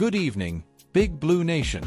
Good evening, Big Blue Nation.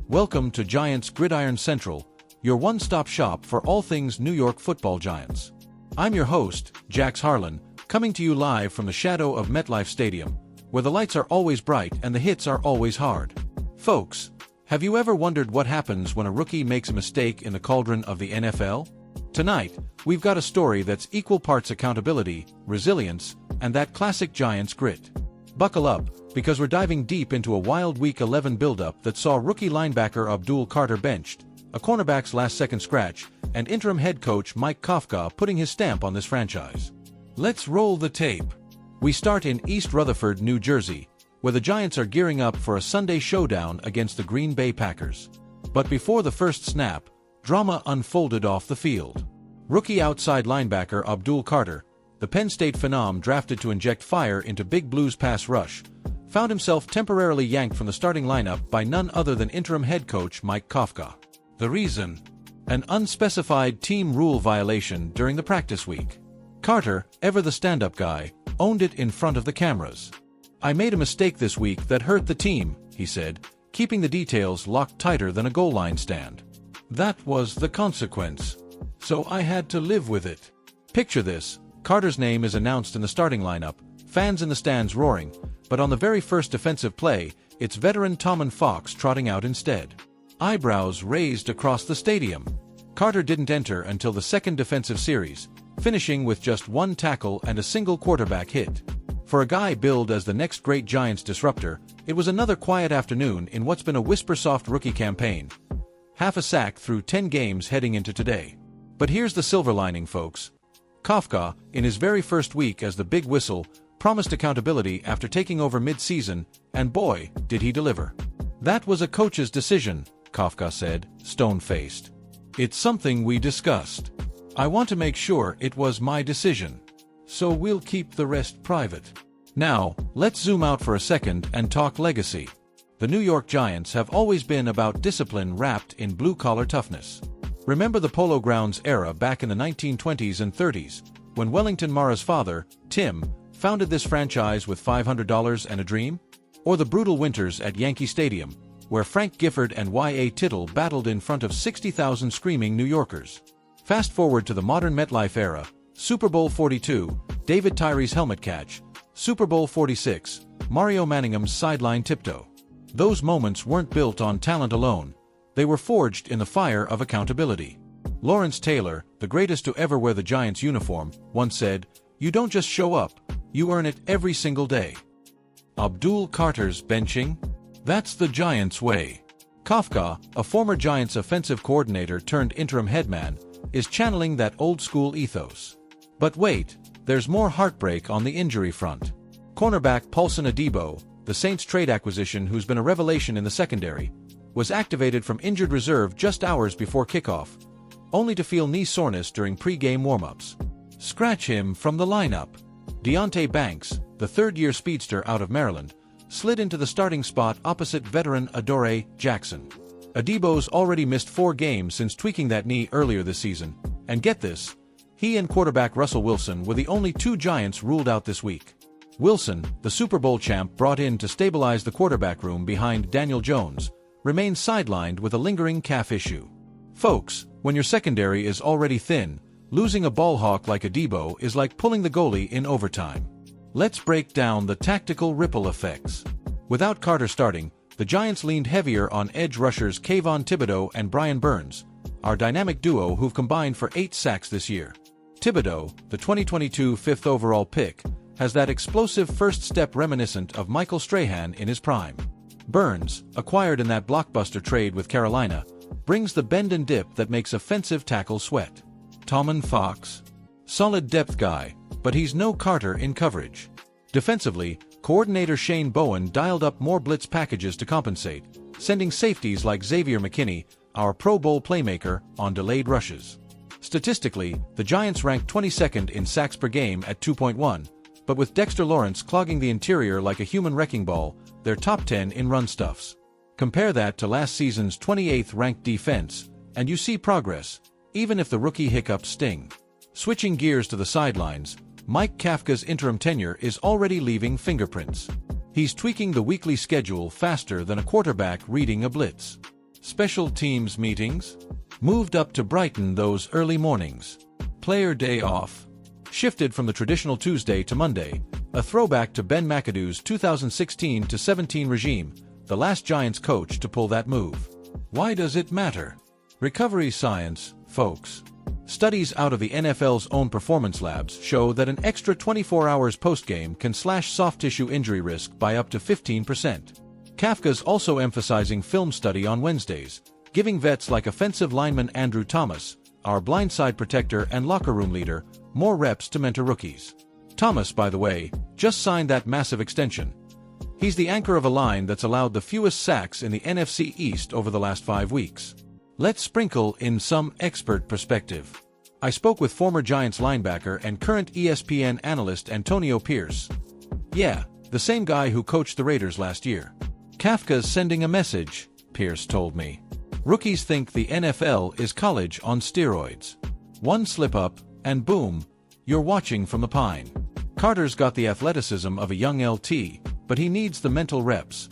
Welcome to Giants Gridiron Central, your one-stop shop for all things New York Football Giants. I'm your host, Jax Harlan, coming to you live from the shadow of MetLife Stadium, where the lights are always bright and the hits are always hard. Folks, have you ever wondered what happens when a rookie makes a mistake in the cauldron of the NFL? Tonight, we've got a story that's equal parts accountability, resilience, and that classic Giants grit. Buckle up, because we're diving deep into a wild Week 11 buildup that saw rookie linebacker Abdul benched, a cornerback's last-second scratch, and interim head coach Mike Kafka putting his stamp on this franchise. Let's roll the tape. We start in East Rutherford, New Jersey, where the Giants are gearing up for a Sunday showdown against the Green Bay Packers. But before the first snap, drama unfolded off the field. Rookie outside linebacker Abdul, the Penn State phenom drafted to inject fire into Big Blue's pass rush, found himself temporarily yanked from the starting lineup by none other than interim head coach Mike Kafka. The reason? An unspecified team rule violation during the practice week. Carter, ever the stand-up guy, owned it in front of the cameras. "I made a mistake this week that hurt the team," he said, keeping the details locked tighter than a goal line stand. "That was the consequence. So I had to live with it." Picture this. Carter's name is announced in the starting lineup, fans in the stands roaring, but on the very first defensive play, it's veteran Tommen Fox trotting out instead. Eyebrows raised across the stadium. Carter didn't enter until the second defensive series, finishing with just one tackle and a single quarterback hit. For a guy billed as the next great Giants disruptor, it was another quiet afternoon in what's been a whisper-soft rookie campaign. Half a sack through 10 games heading into today. But here's the silver lining, folks. Kafka, in his very first week as the big whistle, promised accountability after taking over mid-season, and boy, did he deliver. "That was a coach's decision," Kafka said, stone-faced. "It's something we discussed. I want to make sure it was my decision. So we'll keep the rest private." Now, let's zoom out for a second and talk legacy. The New York Giants have always been about discipline wrapped in blue-collar toughness. Remember the Polo Grounds era back in the 1920s and 30s, when Wellington Mara's father, Tim, founded this franchise with $500 and a dream? Or the brutal winters at Yankee Stadium, where Frank Gifford and Y.A. Tittle battled in front of 60,000 screaming New Yorkers? Fast forward to the modern MetLife era, Super Bowl 42, David Tyree's helmet catch, Super Bowl 46, Mario Manningham's sideline tiptoe. Those moments weren't built on talent alone. They were forged in the fire of accountability. Lawrence Taylor, the greatest to ever wear the Giants uniform, once said, "You don't just show up, you earn it every single day." Abdul Carter's benching? That's the Giants way. Kafka, a former Giants offensive coordinator turned interim headman, is channeling that old-school ethos. But wait, there's more heartbreak on the injury front. Cornerback Paulson Adebo, the Saints trade acquisition who's been a revelation in the secondary, was activated from injured reserve just hours before kickoff, only to feel knee soreness during pre-game warm-ups. Scratch him from the lineup. Deonte Banks, the third-year speedster out of Maryland, slid into the starting spot opposite veteran Adoree Jackson. Adebo's already missed 4 games since tweaking that knee earlier this season, and get this, he and quarterback Russell Wilson were the only 2 Giants ruled out this week. Wilson, the Super Bowl champ brought in to stabilize the quarterback room behind Daniel Jones, remains sidelined with a lingering calf issue. Folks, when your secondary is already thin, losing a ball hawk like Adebo is like pulling the goalie in overtime. Let's break down the tactical ripple effects. Without Carter starting, the Giants leaned heavier on edge rushers Kayvon Thibodeaux and Brian Burns, our dynamic duo who've combined for 8 sacks this year. Thibodeaux, the 2022 5th overall pick, has that explosive first step reminiscent of Michael Strahan in his prime. Burns, acquired in that blockbuster trade with Carolina, brings the bend and dip that makes offensive tackles sweat. Tommen Fox? Solid depth guy, but he's no Carter in coverage. Defensively, coordinator Shane Bowen dialed up more blitz packages to compensate, sending safeties like Xavier McKinney, our Pro Bowl playmaker, on delayed rushes. Statistically, the Giants ranked 22nd in sacks per game at 2.1, but with Dexter Lawrence clogging the interior like a human wrecking ball, they're top 10 in run stuffs. Compare that to last season's 28th ranked defense, and you see progress, even if the rookie hiccups sting. Switching gears to the sidelines, Mike Kafka's interim tenure is already leaving fingerprints. He's tweaking the weekly schedule faster than a quarterback reading a blitz. Special teams meetings? Moved up to Brighton those early mornings. Player day off? Shifted from the traditional Tuesday to Monday, a throwback to Ben McAdoo's 2016-17 regime, the last Giants coach to pull that move. Why does it matter? Recovery science, folks. Studies out of the NFL's own performance labs show that an extra 24 hours post-game can slash soft tissue injury risk by up to 15%. Kafka's also emphasizing film study on Wednesdays, giving vets like offensive lineman Andrew Thomas, our blindside protector and locker room leader, more reps to mentor rookies. Thomas, by the way, just signed that massive extension. He's the anchor of a line that's allowed the fewest sacks in the NFC East over the last 5 weeks. Let's sprinkle in some expert perspective. I spoke with former Giants linebacker and current ESPN analyst Antonio Pierce. Yeah, the same guy who coached the Raiders last year. Kafka's sending a message, Pierce told me. Rookies think the NFL is college on steroids. One slip-up, and boom, you're watching from the pine. Carter's got the athleticism of a young LT, but he needs the mental reps.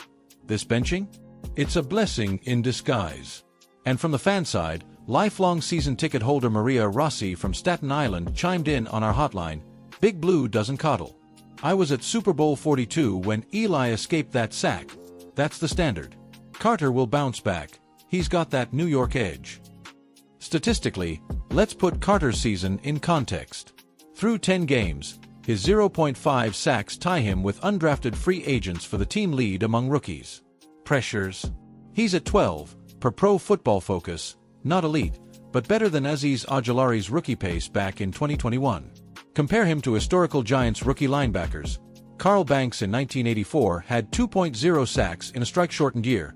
This benching? It's a blessing in disguise. And from the fan side, lifelong season ticket holder Maria Rossi from Staten Island chimed in on our hotline. Big Blue doesn't coddle. I was at Super Bowl 42 when Eli escaped that sack. That's the standard. Carter will bounce back. He's got that New York edge. Statistically, let's put Carter's season in context. Through 10 games, his 0.5 sacks tie him with undrafted free agents for the team lead among rookies. Pressures? He's at 12, per Pro Football Focus, not elite, but better than Azeez Ojulari's rookie pace back in 2021. Compare him to historical Giants rookie linebackers. Carl Banks in 1984 had 2.0 sacks in a strike-shortened year.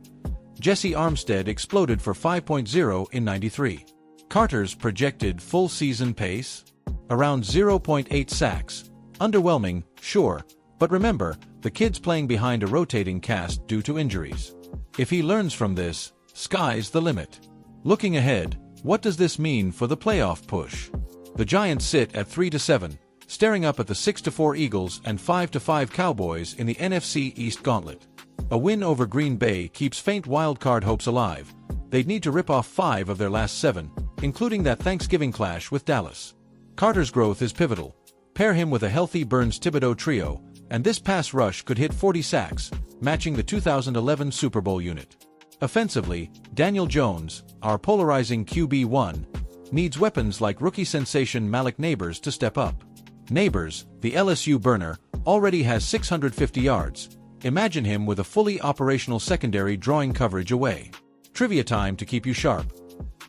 Jesse Armstead exploded for 5.0 in 93. Carter's projected full-season pace? Around 0.8 sacks. Underwhelming, sure, but remember, the kid's playing behind a rotating cast due to injuries. If he learns from this, sky's the limit. Looking ahead, what does this mean for the playoff push? The Giants sit at 3-7, staring up at the 6-4 Eagles and 5-5 Cowboys in the NFC East Gauntlet. A win over Green Bay keeps faint wildcard hopes alive. They'd need to rip off 5 of their last 7, including that Thanksgiving clash with Dallas. Carter's growth is pivotal. Pair him with a healthy Burns-Thibodeau trio, and this pass rush could hit 40 sacks, matching the 2011 Super Bowl unit. Offensively, Daniel Jones, our polarizing QB1, needs weapons like rookie sensation Malik Nabers to step up. Nabers, the LSU burner, already has 650 yards. Imagine him with a fully operational secondary drawing coverage away. Trivia time to keep you sharp.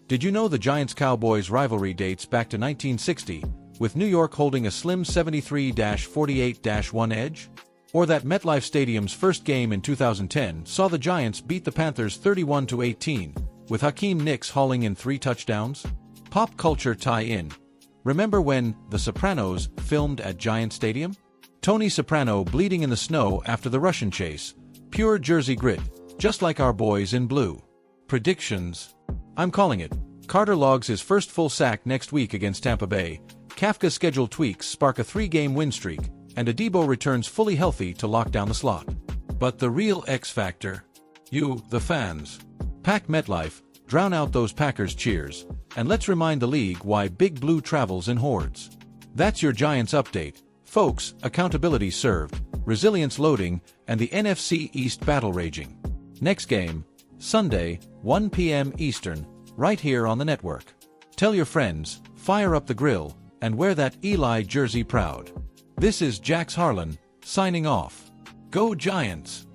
Did you know the Giants-Cowboys rivalry dates back to 1960, with New York holding a slim 73-48-1 edge? Or that MetLife Stadium's first game in 2010 saw the Giants beat the Panthers 31-18, with Hakeem Nicks hauling in 3 touchdowns? Pop culture tie-in. Remember when The Sopranos filmed at Giant Stadium? Tony Soprano bleeding in the snow after the Russian chase. Pure Jersey grit, just like our boys in blue. Predictions? I'm calling it. Carter logs his first full sack next week against Tampa Bay. Kafka's schedule tweaks spark a 3-game win streak, and Adebo returns fully healthy to lock down the slot. But the real X factor? You, the fans. Pack MetLife, drown out those Packers cheers, and let's remind the league why Big Blue travels in hordes. That's your Giants update. Folks, accountability served, resilience loading, and the NFC East battle raging. Next game, Sunday, 1 p.m. Eastern, right here on the network. Tell your friends, fire up the grill, and wear that Eli jersey proud. This is Jax Harlan, signing off. Go Giants!